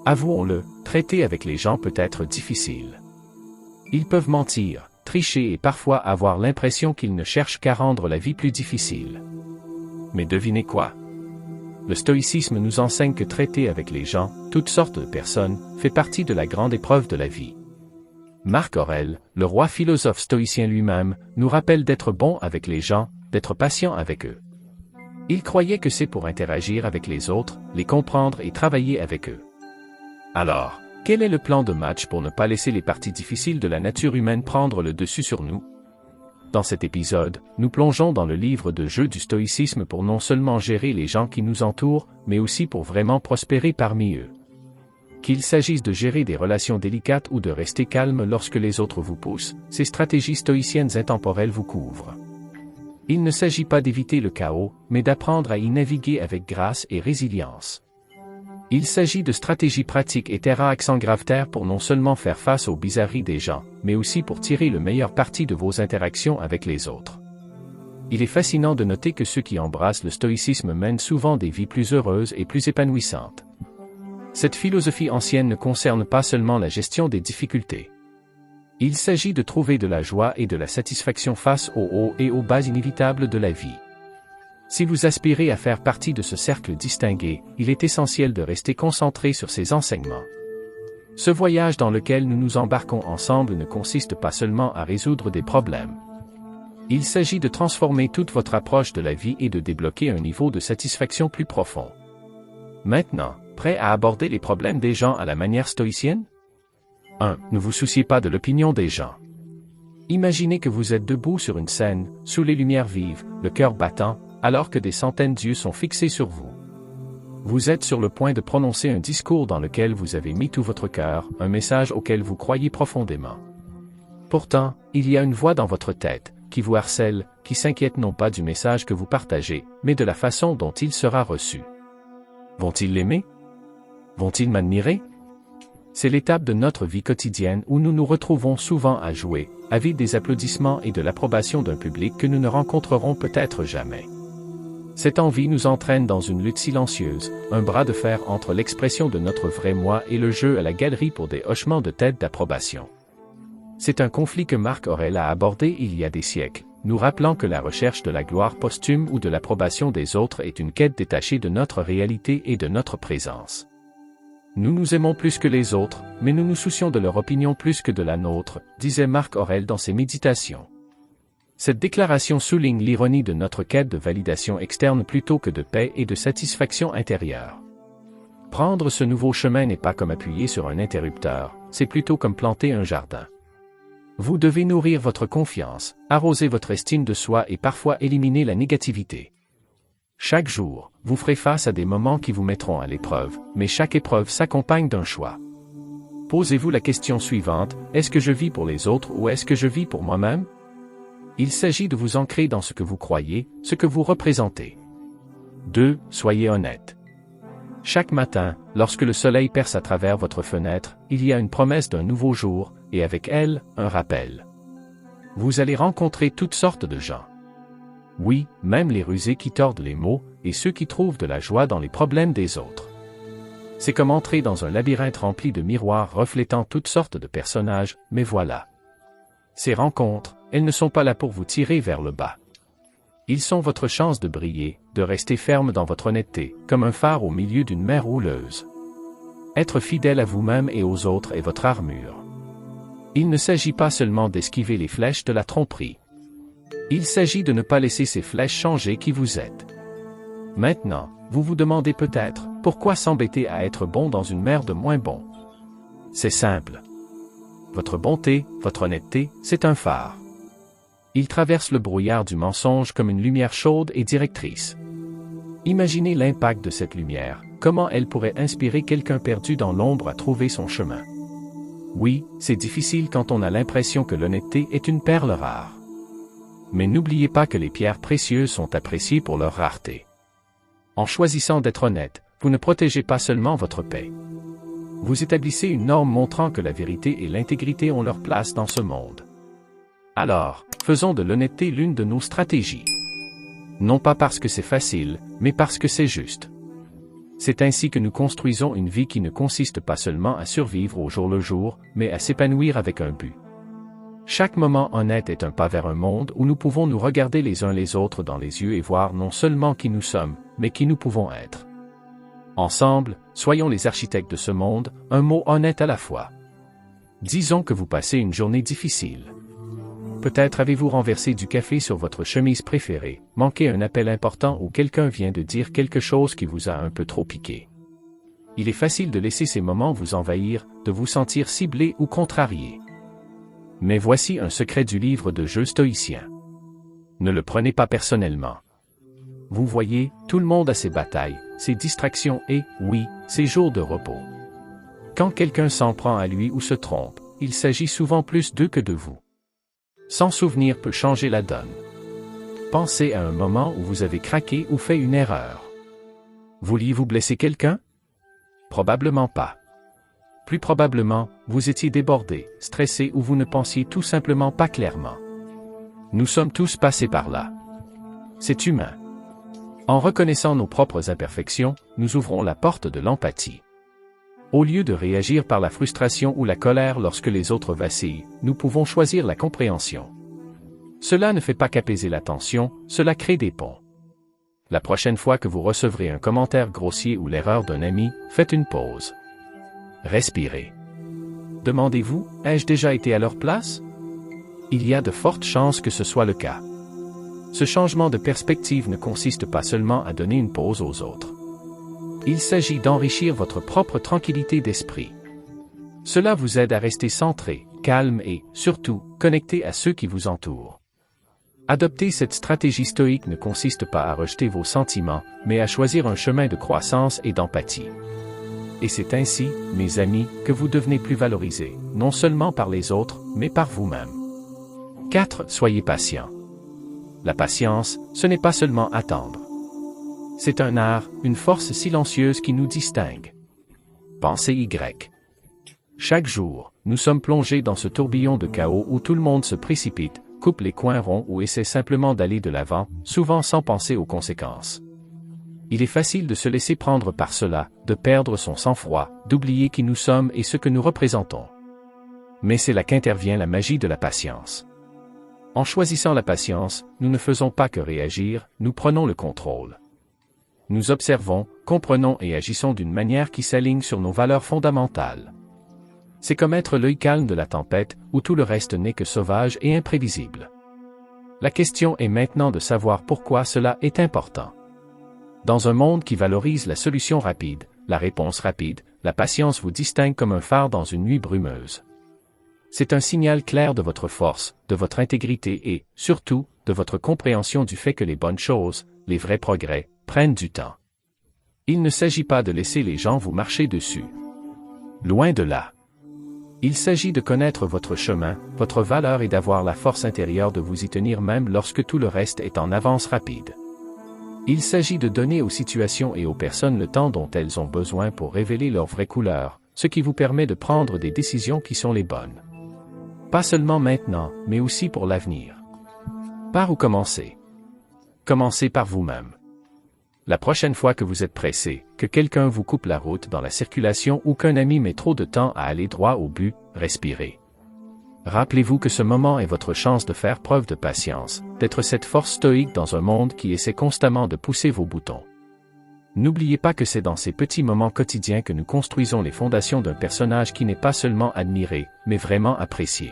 Avouons-le, traiter avec les gens peut être difficile. Ils peuvent mentir, tricher et parfois avoir l'impression qu'ils ne cherchent qu'à rendre la vie plus difficile. Mais devinez quoi? Le stoïcisme nous enseigne que traiter avec les gens, toutes sortes de personnes, fait partie de la grande épreuve de la vie. Marc Aurèle, le roi philosophe stoïcien lui-même, nous rappelle d'être bon avec les gens, d'être patient avec eux. Il croyait que c'est pour interagir avec les autres, les comprendre et travailler avec eux. Alors, quel est le plan de match pour ne pas laisser les parties difficiles de la nature humaine prendre le dessus sur nous? Dans cet épisode, nous plongeons dans le livre de jeu du stoïcisme pour non seulement gérer les gens qui nous entourent, mais aussi pour vraiment prospérer parmi eux. Qu'il s'agisse de gérer des relations délicates ou de rester calme lorsque les autres vous poussent, ces stratégies stoïciennes intemporelles vous couvrent. Il ne s'agit pas d'éviter le chaos, mais d'apprendre à y naviguer avec grâce et résilience. Il s'agit de stratégies pratiques et terra accent grave-terre pour non seulement faire face aux bizarreries des gens, mais aussi pour tirer le meilleur parti de vos interactions avec les autres. Il est fascinant de noter que ceux qui embrassent le stoïcisme mènent souvent des vies plus heureuses et plus épanouissantes. Cette philosophie ancienne ne concerne pas seulement la gestion des difficultés. Il s'agit de trouver de la joie et de la satisfaction face aux hauts et aux bas inévitables de la vie. Si vous aspirez à faire partie de ce cercle distingué, il est essentiel de rester concentré sur ces enseignements. Ce voyage dans lequel nous nous embarquons ensemble ne consiste pas seulement à résoudre des problèmes. Il s'agit de transformer toute votre approche de la vie et de débloquer un niveau de satisfaction plus profond. Maintenant, prêt à aborder les problèmes des gens à la manière stoïcienne? 1. Ne vous souciez pas de l'opinion des gens. Imaginez que vous êtes debout sur une scène, sous les lumières vives, le cœur battant, alors que des centaines d'yeux sont fixés sur vous. Vous êtes sur le point de prononcer un discours dans lequel vous avez mis tout votre cœur, un message auquel vous croyez profondément. Pourtant, il y a une voix dans votre tête, qui vous harcèle, qui s'inquiète non pas du message que vous partagez, mais de la façon dont il sera reçu. Vont-ils l'aimer? Vont-ils m'admirer? C'est l'étape de notre vie quotidienne où nous nous retrouvons souvent à jouer, avides des applaudissements et de l'approbation d'un public que nous ne rencontrerons peut-être jamais. Cette envie nous entraîne dans une lutte silencieuse, un bras de fer entre l'expression de notre vrai moi et le jeu à la galerie pour des hochements de tête d'approbation. C'est un conflit que Marc Aurèle a abordé il y a des siècles, nous rappelant que la recherche de la gloire posthume ou de l'approbation des autres est une quête détachée de notre réalité et de notre présence. Nous nous aimons plus que les autres, mais nous nous soucions de leur opinion plus que de la nôtre, disait Marc Aurèle dans ses méditations. Cette déclaration souligne l'ironie de notre quête de validation externe plutôt que de paix et de satisfaction intérieure. Prendre ce nouveau chemin n'est pas comme appuyer sur un interrupteur, c'est plutôt comme planter un jardin. Vous devez nourrir votre confiance, arroser votre estime de soi et parfois éliminer la négativité. Chaque jour, vous ferez face à des moments qui vous mettront à l'épreuve, mais chaque épreuve s'accompagne d'un choix. Posez-vous la question suivante, est-ce que je vis pour les autres ou est-ce que je vis pour moi-même? Il s'agit de vous ancrer dans ce que vous croyez, ce que vous représentez. 2. Soyez honnête. Chaque matin, lorsque le soleil perce à travers votre fenêtre, il y a une promesse d'un nouveau jour, et avec elle, un rappel. Vous allez rencontrer toutes sortes de gens. Oui, même les rusés qui tordent les mots, et ceux qui trouvent de la joie dans les problèmes des autres. C'est comme entrer dans un labyrinthe rempli de miroirs reflétant toutes sortes de personnages, mais voilà. Ces rencontres, elles ne sont pas là pour vous tirer vers le bas. Ils sont votre chance de briller, de rester ferme dans votre honnêteté, comme un phare au milieu d'une mer houleuse. Être fidèle à vous-même et aux autres est votre armure. Il ne s'agit pas seulement d'esquiver les flèches de la tromperie. Il s'agit de ne pas laisser ces flèches changer qui vous êtes. Maintenant, vous vous demandez peut-être, pourquoi s'embêter à être bon dans une mer de moins bons? C'est simple. Votre bonté, votre honnêteté, c'est un phare. Il traverse le brouillard du mensonge comme une lumière chaude et directrice. Imaginez l'impact de cette lumière, comment elle pourrait inspirer quelqu'un perdu dans l'ombre à trouver son chemin. Oui, c'est difficile quand on a l'impression que l'honnêteté est une perle rare. Mais n'oubliez pas que les pierres précieuses sont appréciées pour leur rareté. En choisissant d'être honnête, vous ne protégez pas seulement votre paix. Vous établissez une norme montrant que la vérité et l'intégrité ont leur place dans ce monde. Alors, faisons de l'honnêteté l'une de nos stratégies. Non pas parce que c'est facile, mais parce que c'est juste. C'est ainsi que nous construisons une vie qui ne consiste pas seulement à survivre au jour le jour, mais à s'épanouir avec un but. Chaque moment honnête est un pas vers un monde où nous pouvons nous regarder les uns les autres dans les yeux et voir non seulement qui nous sommes, mais qui nous pouvons être. Ensemble, soyons les architectes de ce monde, un mot honnête à la fois. Disons que vous passez une journée difficile. Peut-être avez-vous renversé du café sur votre chemise préférée, manqué un appel important ou quelqu'un vient de dire quelque chose qui vous a un peu trop piqué. Il est facile de laisser ces moments vous envahir, de vous sentir ciblé ou contrarié. Mais voici un secret du livre de jeu stoïcien. Ne le prenez pas personnellement. Vous voyez, tout le monde a ses batailles, ses distractions et, oui, ses jours de repos. Quand quelqu'un s'en prend à lui ou se trompe, il s'agit souvent plus d'eux que de vous. S'en souvenir peut changer la donne. Pensez à un moment où vous avez craqué ou fait une erreur. Vouliez-vous blesser quelqu'un? Probablement pas. Plus probablement, vous étiez débordé, stressé ou vous ne pensiez tout simplement pas clairement. Nous sommes tous passés par là. C'est humain. En reconnaissant nos propres imperfections, nous ouvrons la porte de l'empathie. Au lieu de réagir par la frustration ou la colère lorsque les autres vacillent, nous pouvons choisir la compréhension. Cela ne fait pas qu'apaiser la tension, cela crée des ponts. La prochaine fois que vous recevrez un commentaire grossier ou l'erreur d'un ami, faites une pause. Respirez. Demandez-vous, ai-je déjà été à leur place? Il y a de fortes chances que ce soit le cas. Ce changement de perspective ne consiste pas seulement à donner une pause aux autres. Il s'agit d'enrichir votre propre tranquillité d'esprit. Cela vous aide à rester centré, calme et, surtout, connecté à ceux qui vous entourent. Adopter cette stratégie stoïque ne consiste pas à rejeter vos sentiments, mais à choisir un chemin de croissance et d'empathie. Et c'est ainsi, mes amis, que vous devenez plus valorisés, non seulement par les autres, mais par vous-même. 4. Soyez patient. La patience, ce n'est pas seulement attendre. C'est un art, une force silencieuse qui nous distingue. Pensez Y. Chaque jour, nous sommes plongés dans ce tourbillon de chaos où tout le monde se précipite, coupe les coins ronds ou essaie simplement d'aller de l'avant, souvent sans penser aux conséquences. Il est facile de se laisser prendre par cela, de perdre son sang-froid, d'oublier qui nous sommes et ce que nous représentons. Mais c'est là qu'intervient la magie de la patience. En choisissant la patience, nous ne faisons pas que réagir, nous prenons le contrôle. Nous observons, comprenons et agissons d'une manière qui s'aligne sur nos valeurs fondamentales. C'est comme être l'œil calme de la tempête, où tout le reste n'est que sauvage et imprévisible. La question est maintenant de savoir pourquoi cela est important. Dans un monde qui valorise la solution rapide, la réponse rapide, la patience vous distingue comme un phare dans une nuit brumeuse. C'est un signal clair de votre force, de votre intégrité et, surtout, de votre compréhension du fait que les bonnes choses, les vrais progrès, prennent du temps. Il ne s'agit pas de laisser les gens vous marcher dessus. Loin de là. Il s'agit de connaître votre chemin, votre valeur et d'avoir la force intérieure de vous y tenir même lorsque tout le reste est en avance rapide. Il s'agit de donner aux situations et aux personnes le temps dont elles ont besoin pour révéler leur vraie couleur, ce qui vous permet de prendre des décisions qui sont les bonnes. Pas seulement maintenant, mais aussi pour l'avenir. Par où commencer? Commencez par vous-même. La prochaine fois que vous êtes pressé, que quelqu'un vous coupe la route dans la circulation ou qu'un ami met trop de temps à aller droit au but, respirez. Rappelez-vous que ce moment est votre chance de faire preuve de patience, d'être cette force stoïque dans un monde qui essaie constamment de pousser vos boutons. N'oubliez pas que c'est dans ces petits moments quotidiens que nous construisons les fondations d'un personnage qui n'est pas seulement admiré, mais vraiment apprécié.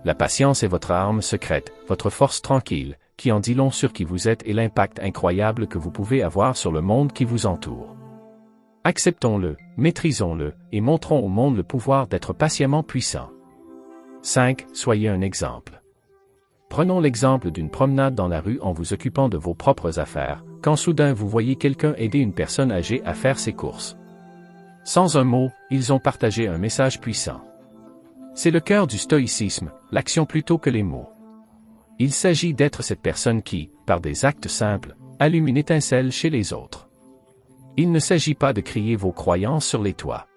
La patience est votre arme secrète, votre force tranquille, qui en dit long sur qui vous êtes et l'impact incroyable que vous pouvez avoir sur le monde qui vous entoure. Acceptons-le, maîtrisons-le, et montrons au monde le pouvoir d'être patiemment puissant. 5. Soyez un exemple. Prenons l'exemple d'une promenade dans la rue en vous occupant de vos propres affaires, quand soudain vous voyez quelqu'un aider une personne âgée à faire ses courses. Sans un mot, ils ont partagé un message puissant. C'est le cœur du stoïcisme, l'action plutôt que les mots. Il s'agit d'être cette personne qui, par des actes simples, allume une étincelle chez les autres. Il ne s'agit pas de crier vos croyances sur les toits.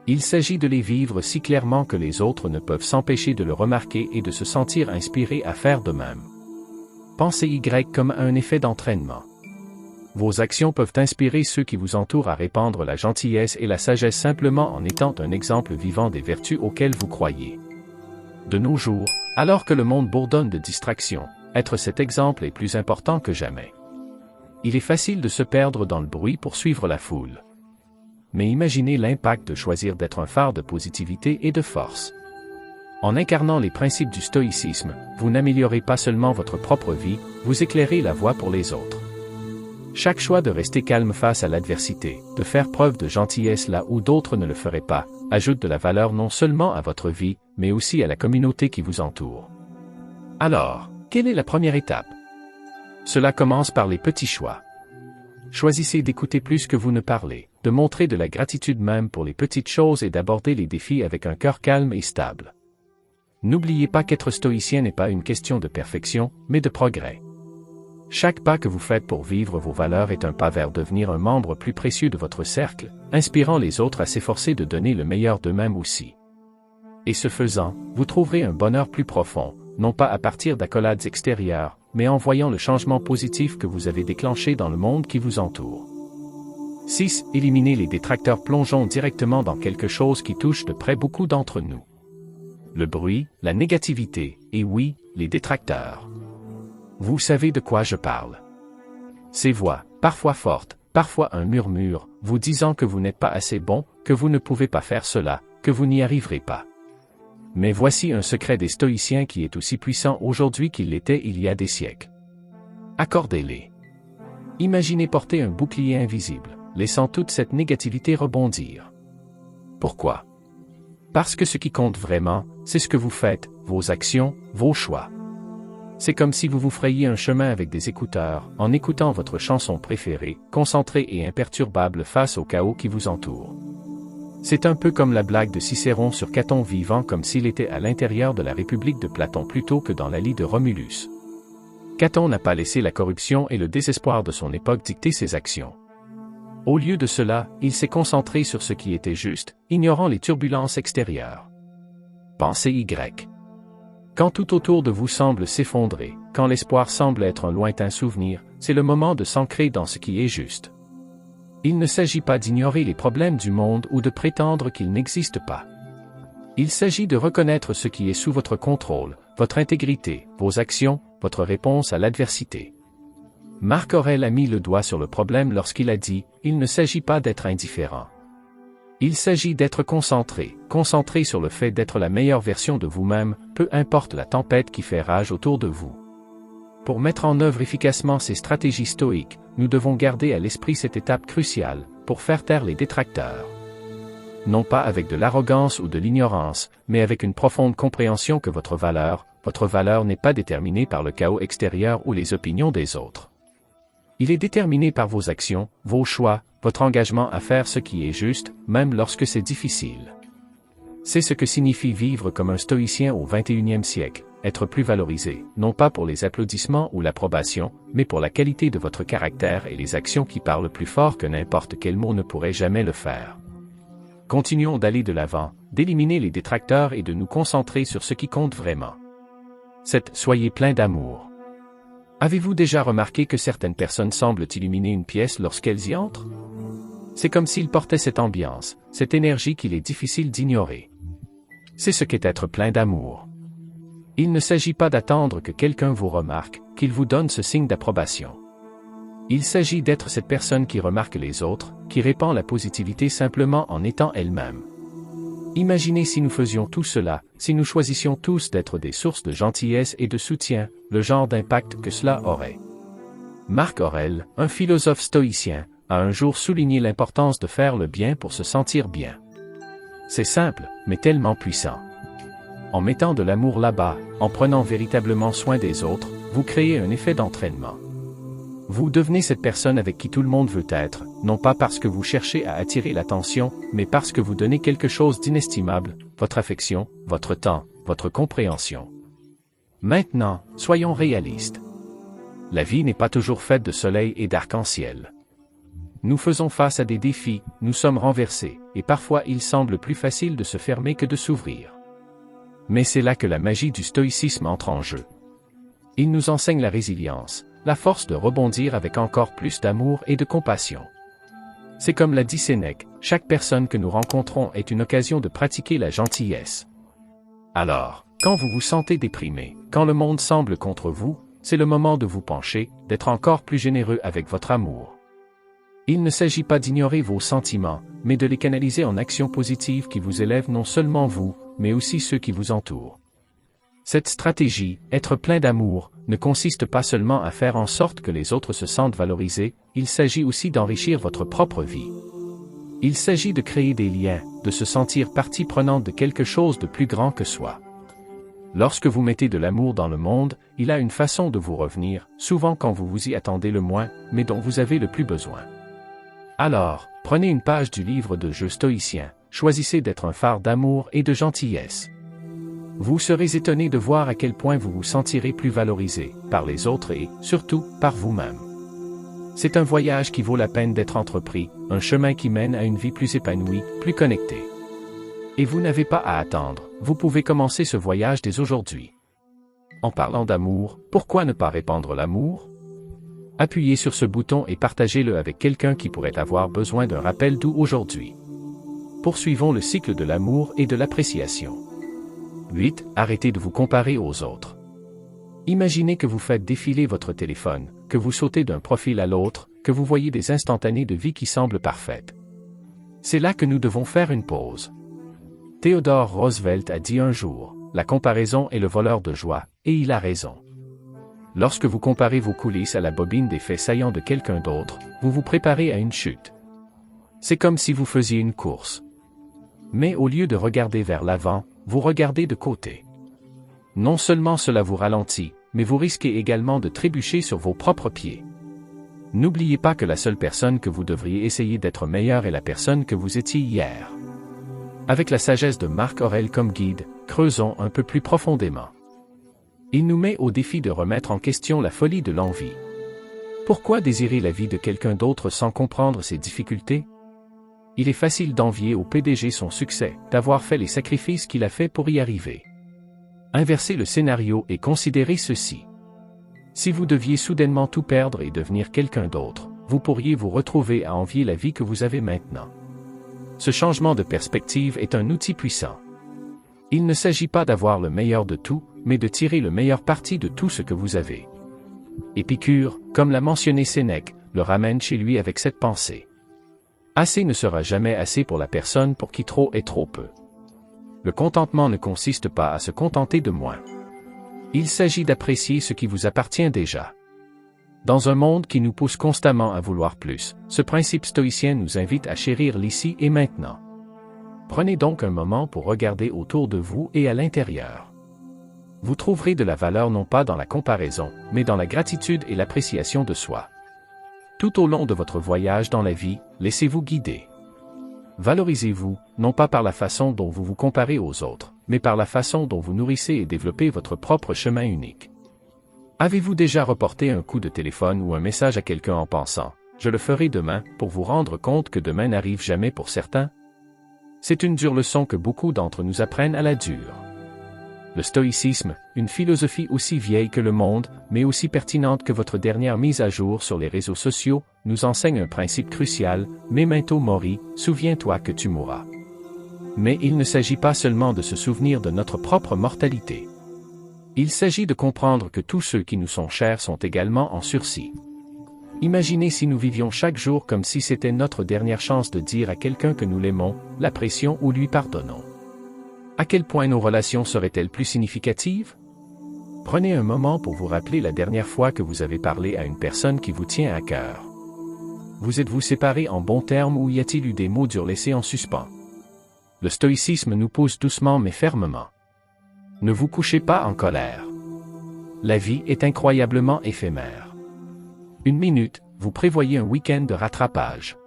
Il s'agit de les vivre si clairement que les autres ne peuvent s'empêcher de le remarquer et de se sentir inspirés à faire de même. Pensez Y comme un effet d'entraînement. Vos actions peuvent inspirer ceux qui vous entourent à répandre la gentillesse et la sagesse simplement en étant un exemple vivant des vertus auxquelles vous croyez. De nos jours, alors que le monde bourdonne de distractions, être cet exemple est plus important que jamais. Il est facile de se perdre dans le bruit pour suivre la foule. Mais imaginez l'impact de choisir d'être un phare de positivité et de force. En incarnant les principes du stoïcisme, vous n'améliorez pas seulement votre propre vie, vous éclairez la voie pour les autres. Chaque choix de rester calme face à l'adversité, de faire preuve de gentillesse là où d'autres ne le feraient pas, ajoute de la valeur non seulement à votre vie, mais aussi à la communauté qui vous entoure. Alors, quelle est la première étape? Cela commence par les petits choix. Choisissez d'écouter plus que vous ne parlez, de montrer de la gratitude même pour les petites choses et d'aborder les défis avec un cœur calme et stable. N'oubliez pas qu'être stoïcien n'est pas une question de perfection, mais de progrès. Chaque pas que vous faites pour vivre vos valeurs est un pas vers devenir un membre plus précieux de votre cercle, inspirant les autres à s'efforcer de donner le meilleur d'eux-mêmes aussi. Et ce faisant, vous trouverez un bonheur plus profond, non pas à partir d'accolades extérieures, mais en voyant le changement positif que vous avez déclenché dans le monde qui vous entoure. 6. Éliminez les détracteurs. Plongeons directement dans quelque chose qui touche de près beaucoup d'entre nous. Le bruit, la négativité, et oui, les détracteurs. Vous savez de quoi je parle. Ces voix, parfois fortes, parfois un murmure, vous disant que vous n'êtes pas assez bon, que vous ne pouvez pas faire cela, que vous n'y arriverez pas. Mais voici un secret des stoïciens qui est aussi puissant aujourd'hui qu'il l'était il y a des siècles. Accordez-les. Imaginez porter un bouclier invisible, laissant toute cette négativité rebondir. Pourquoi? Parce que ce qui compte vraiment, c'est ce que vous faites, vos actions, vos choix. C'est comme si vous vous frayiez un chemin avec des écouteurs, en écoutant votre chanson préférée, concentré et imperturbable face au chaos qui vous entoure. C'est un peu comme la blague de Cicéron sur Caton vivant comme s'il était à l'intérieur de la République de Platon plutôt que dans la lie de Romulus. Caton n'a pas laissé la corruption et le désespoir de son époque dicter ses actions. Au lieu de cela, il s'est concentré sur ce qui était juste, ignorant les turbulences extérieures. Pensée Y. Quand tout autour de vous semble s'effondrer, quand l'espoir semble être un lointain souvenir, c'est le moment de s'ancrer dans ce qui est juste. Il ne s'agit pas d'ignorer les problèmes du monde ou de prétendre qu'ils n'existent pas. Il s'agit de reconnaître ce qui est sous votre contrôle, votre intégrité, vos actions, votre réponse à l'adversité. Marc Aurèle a mis le doigt sur le problème lorsqu'il a dit « Il ne s'agit pas d'être indifférent. Il s'agit d'être concentré sur le fait d'être la meilleure version de vous-même, peu importe la tempête qui fait rage autour de vous. » Pour mettre en œuvre efficacement ces stratégies stoïques, nous devons garder à l'esprit cette étape cruciale, pour faire taire les détracteurs. Non pas avec de l'arrogance ou de l'ignorance, mais avec une profonde compréhension que votre valeur n'est pas déterminée par le chaos extérieur ou les opinions des autres. Il est déterminé par vos actions, vos choix, votre engagement à faire ce qui est juste, même lorsque c'est difficile. C'est ce que signifie vivre comme un stoïcien au XXIe siècle, être plus valorisé, non pas pour les applaudissements ou l'approbation, mais pour la qualité de votre caractère et les actions qui parlent plus fort que n'importe quel mot ne pourrait jamais le faire. Continuons d'aller de l'avant, d'éliminer les détracteurs et de nous concentrer sur ce qui compte vraiment. 7. Soyez plein d'amour. Avez-vous déjà remarqué que certaines personnes semblent illuminer une pièce lorsqu'elles y entrent? C'est comme s'ils portaient cette ambiance, cette énergie qu'il est difficile d'ignorer. C'est ce qu'est être plein d'amour. Il ne s'agit pas d'attendre que quelqu'un vous remarque, qu'il vous donne ce signe d'approbation. Il s'agit d'être cette personne qui remarque les autres, qui répand la positivité simplement en étant elle-même. Imaginez si nous faisions tout cela, si nous choisissions tous d'être des sources de gentillesse et de soutien, le genre d'impact que cela aurait. Marc Aurèle, un philosophe stoïcien, a un jour souligné l'importance de faire le bien pour se sentir bien. C'est simple, mais tellement puissant. En mettant de l'amour là-bas, en prenant véritablement soin des autres, vous créez un effet d'entraînement. Vous devenez cette personne avec qui tout le monde veut être, non pas parce que vous cherchez à attirer l'attention, mais parce que vous donnez quelque chose d'inestimable, votre affection, votre temps, votre compréhension. Maintenant, soyons réalistes. La vie n'est pas toujours faite de soleil et d'arc-en-ciel. Nous faisons face à des défis, nous sommes renversés, et parfois il semble plus facile de se fermer que de s'ouvrir. Mais c'est là que la magie du stoïcisme entre en jeu. Il nous enseigne la résilience, la force de rebondir avec encore plus d'amour et de compassion. C'est comme l'a dit Sénèque, chaque personne que nous rencontrons est une occasion de pratiquer la gentillesse. Alors, quand vous vous sentez déprimé, quand le monde semble contre vous, c'est le moment de vous pencher, d'être encore plus généreux avec votre amour. Il ne s'agit pas d'ignorer vos sentiments, mais de les canaliser en actions positives qui vous élèvent non seulement vous, mais aussi ceux qui vous entourent. Cette stratégie, être plein d'amour, ne consiste pas seulement à faire en sorte que les autres se sentent valorisés, il s'agit aussi d'enrichir votre propre vie. Il s'agit de créer des liens, de se sentir partie prenante de quelque chose de plus grand que soi. Lorsque vous mettez de l'amour dans le monde, il a une façon de vous revenir, souvent quand vous vous y attendez le moins, mais dont vous avez le plus besoin. Alors, prenez une page du livre de jeu stoïcien, choisissez d'être un phare d'amour et de gentillesse. Vous serez étonné de voir à quel point vous vous sentirez plus valorisé, par les autres et, surtout, par vous-même. C'est un voyage qui vaut la peine d'être entrepris, un chemin qui mène à une vie plus épanouie, plus connectée. Et vous n'avez pas à attendre, vous pouvez commencer ce voyage dès aujourd'hui. En parlant d'amour, pourquoi ne pas répandre l'amour? Appuyez sur ce bouton et partagez-le avec quelqu'un qui pourrait avoir besoin d'un rappel doux aujourd'hui. Poursuivons le cycle de l'amour et de l'appréciation. 8. Arrêtez de vous comparer aux autres. Imaginez que vous faites défiler votre téléphone, que vous sautez d'un profil à l'autre, que vous voyez des instantanées de vie qui semblent parfaites. C'est là que nous devons faire une pause. Theodore Roosevelt a dit un jour, « La comparaison est le voleur de joie », et il a raison. Lorsque vous comparez vos coulisses à la bobine des faits saillants de quelqu'un d'autre, vous vous préparez à une chute. C'est comme si vous faisiez une course. Mais au lieu de regarder vers l'avant, vous regardez de côté. Non seulement cela vous ralentit, mais vous risquez également de trébucher sur vos propres pieds. N'oubliez pas que la seule personne que vous devriez essayer d'être meilleure est la personne que vous étiez hier. Avec la sagesse de Marc Aurèle comme guide, creusons un peu plus profondément. Il nous met au défi de remettre en question la folie de l'envie. Pourquoi désirer la vie de quelqu'un d'autre sans comprendre ses difficultés? Il est facile d'envier au PDG son succès, d'avoir fait les sacrifices qu'il a fait pour y arriver. Inversez le scénario et considérez ceci. Si vous deviez soudainement tout perdre et devenir quelqu'un d'autre, vous pourriez vous retrouver à envier la vie que vous avez maintenant. Ce changement de perspective est un outil puissant. Il ne s'agit pas d'avoir le meilleur de tout, mais de tirer le meilleur parti de tout ce que vous avez. Épicure, comme l'a mentionné Sénèque, le ramène chez lui avec cette pensée. Assez ne sera jamais assez pour la personne pour qui trop est trop peu. Le contentement ne consiste pas à se contenter de moins. Il s'agit d'apprécier ce qui vous appartient déjà. Dans un monde qui nous pousse constamment à vouloir plus, ce principe stoïcien nous invite à chérir l'ici et maintenant. Prenez donc un moment pour regarder autour de vous et à l'intérieur. Vous trouverez de la valeur non pas dans la comparaison, mais dans la gratitude et l'appréciation de soi. Tout au long de votre voyage dans la vie, laissez-vous guider. Valorisez-vous, non pas par la façon dont vous vous comparez aux autres, mais par la façon dont vous nourrissez et développez votre propre chemin unique. Avez-vous déjà reporté un coup de téléphone ou un message à quelqu'un en pensant « Je le ferai demain » pour vous rendre compte que demain n'arrive jamais pour certains? C'est une dure leçon que beaucoup d'entre nous apprennent à la dure. Le stoïcisme, une philosophie aussi vieille que le monde, mais aussi pertinente que votre dernière mise à jour sur les réseaux sociaux, nous enseigne un principe crucial, memento mori, souviens-toi que tu mourras. Mais il ne s'agit pas seulement de se souvenir de notre propre mortalité. Il s'agit de comprendre que tous ceux qui nous sont chers sont également en sursis. Imaginez si nous vivions chaque jour comme si c'était notre dernière chance de dire à quelqu'un que nous l'aimons, l'apprécions ou lui pardonnons. À quel point nos relations seraient-elles plus significatives? Prenez un moment pour vous rappeler la dernière fois que vous avez parlé à une personne qui vous tient à cœur. Vous êtes-vous séparés en bons termes ou y a-t-il eu des mots durs laissés en suspens? Le stoïcisme nous pousse doucement mais fermement. Ne vous couchez pas en colère. La vie est incroyablement éphémère. Une minute, vous prévoyez un week-end de rattrapage.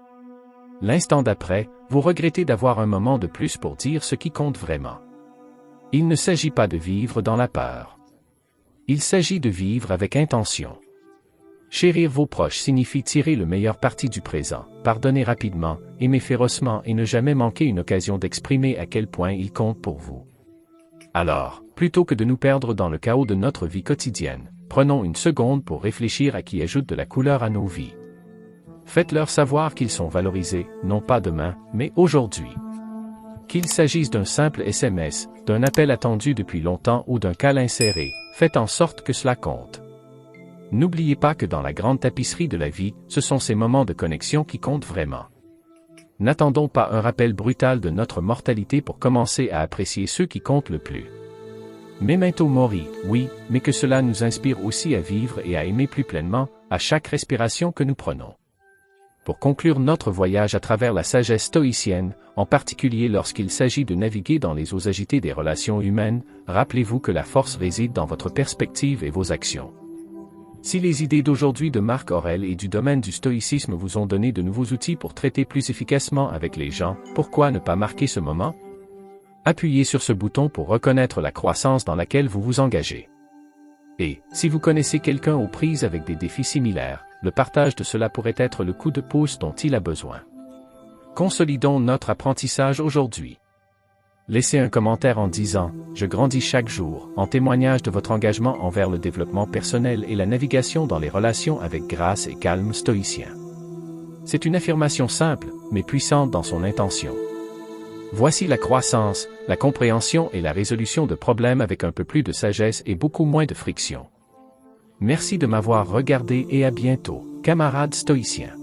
L'instant d'après, vous regrettez d'avoir un moment de plus pour dire ce qui compte vraiment. Il ne s'agit pas de vivre dans la peur. Il s'agit de vivre avec intention. Chérir vos proches signifie tirer le meilleur parti du présent, pardonner rapidement, aimer férocement et ne jamais manquer une occasion d'exprimer à quel point ils comptent pour vous. Alors, plutôt que de nous perdre dans le chaos de notre vie quotidienne, prenons une seconde pour réfléchir à qui ajoute de la couleur à nos vies. Faites-leur savoir qu'ils sont valorisés, non pas demain, mais aujourd'hui. Qu'il s'agisse d'un simple SMS, d'un appel attendu depuis longtemps ou d'un câlin serré, faites en sorte que cela compte. N'oubliez pas que dans la grande tapisserie de la vie, ce sont ces moments de connexion qui comptent vraiment. N'attendons pas un rappel brutal de notre mortalité pour commencer à apprécier ceux qui comptent le plus. Memento mori, oui, mais que cela nous inspire aussi à vivre et à aimer plus pleinement, à chaque respiration que nous prenons. Pour conclure notre voyage à travers la sagesse stoïcienne, en particulier lorsqu'il s'agit de naviguer dans les eaux agitées des relations humaines, rappelez-vous que la force réside dans votre perspective et vos actions. Si les idées d'aujourd'hui de Marc Aurèle et du domaine du stoïcisme vous ont donné de nouveaux outils pour traiter plus efficacement avec les gens, pourquoi ne pas marquer ce moment? Appuyez sur ce bouton pour reconnaître la croissance dans laquelle vous vous engagez. Et, si vous connaissez quelqu'un aux prises avec des défis similaires, le partage de cela pourrait être le coup de pouce dont il a besoin. Consolidons notre apprentissage aujourd'hui. Laissez un commentaire en disant « Je grandis chaque jour » en témoignage de votre engagement envers le développement personnel et la navigation dans les relations avec grâce et calme stoïcien. C'est une affirmation simple, mais puissante dans son intention. Voici la croissance, la compréhension et la résolution de problèmes avec un peu plus de sagesse et beaucoup moins de friction. Merci de m'avoir regardé et à bientôt, camarades stoïciens.